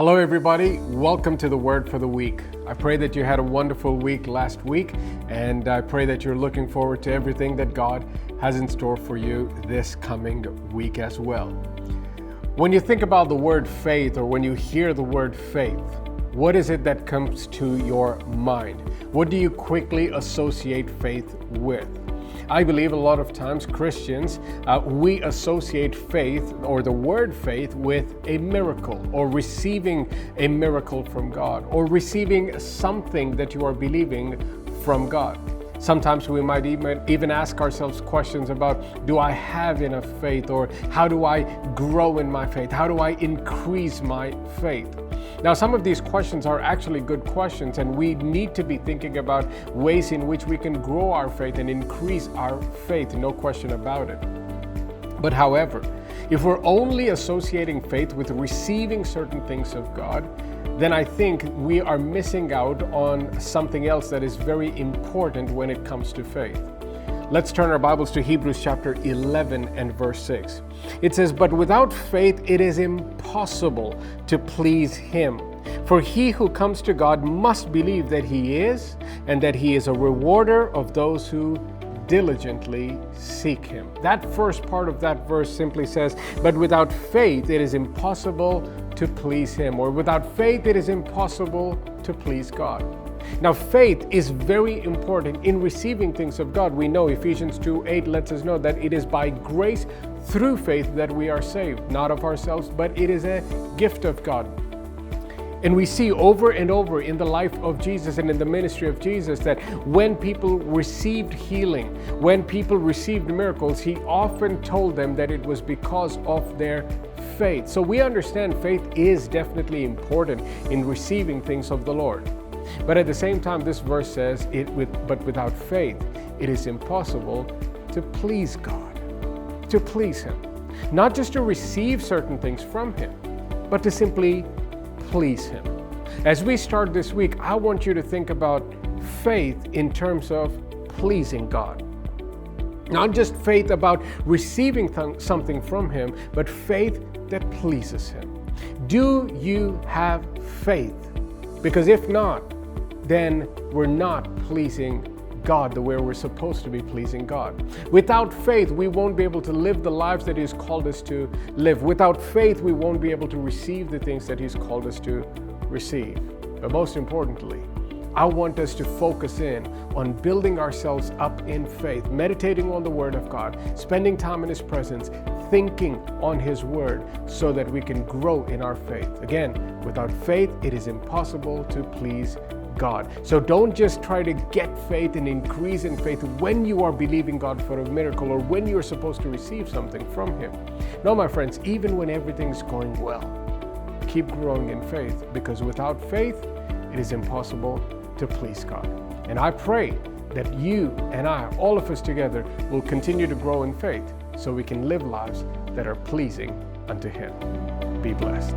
Hello everybody, welcome to the Word for the Week. I pray that you had a wonderful week last week, and I pray that you're looking forward to everything that God has in store for you this coming week as well. When you think about the word faith, or when you hear the word faith, what is it that comes to your mind? What do you quickly associate faith with? I believe a lot of times Christians, we associate faith or the word faith with a miracle, or receiving a miracle from God, or receiving something that you are believing from God. Sometimes we might even ask ourselves questions about, do I have enough faith? Or how do I grow in my faith? How do I increase my faith? Now, some of these questions are actually good questions, and we need to be thinking about ways in which we can grow our faith and increase our faith, no question about it. But however, if we're only associating faith with receiving certain things of God, then I think we are missing out on something else that is very important when it comes to faith. Let's turn our Bibles to Hebrews chapter 11 and verse 6. It says, "But without faith it is impossible to please Him. For he who comes to God must believe that He is, and that He is a rewarder of those who diligently seek Him." That first part of that verse simply says, "But without faith it is impossible to please Him," or without faith it is impossible to please God. Now, faith is very important in receiving things of God. We know Ephesians 2:8 lets us know that it is by grace through faith that we are saved, not of ourselves, but it is a gift of God. And we see over and over in the life of Jesus and in the ministry of Jesus that when people received healing, when people received miracles, He often told them that it was because of their faith. So we understand faith is definitely important in receiving things of the Lord. But at the same time, this verse says, but without faith, it is impossible to please God, to please Him. Not just to receive certain things from Him, but to simply please Him. As we start this week, I want you to think about faith in terms of pleasing God. Not just faith about receiving something from Him, but faith that pleases Him. Do you have faith? Because if not, then we're not pleasing God the way we're supposed to be pleasing God. Without faith, we won't be able to live the lives that He's called us to live. Without faith, we won't be able to receive the things that He's called us to receive. But most importantly, I want us to focus in on building ourselves up in faith, meditating on the Word of God, spending time in His presence, thinking on His Word, so that we can grow in our faith. Again, without faith, it is impossible to please God. So don't just try to get faith and increase in faith when you are believing God for a miracle or when you're supposed to receive something from Him. No, my friends, even when everything's going well, keep growing in faith, because without faith, it is impossible to please God. And I pray that you and I, all of us together, will continue to grow in faith so we can live lives that are pleasing unto Him. Be blessed.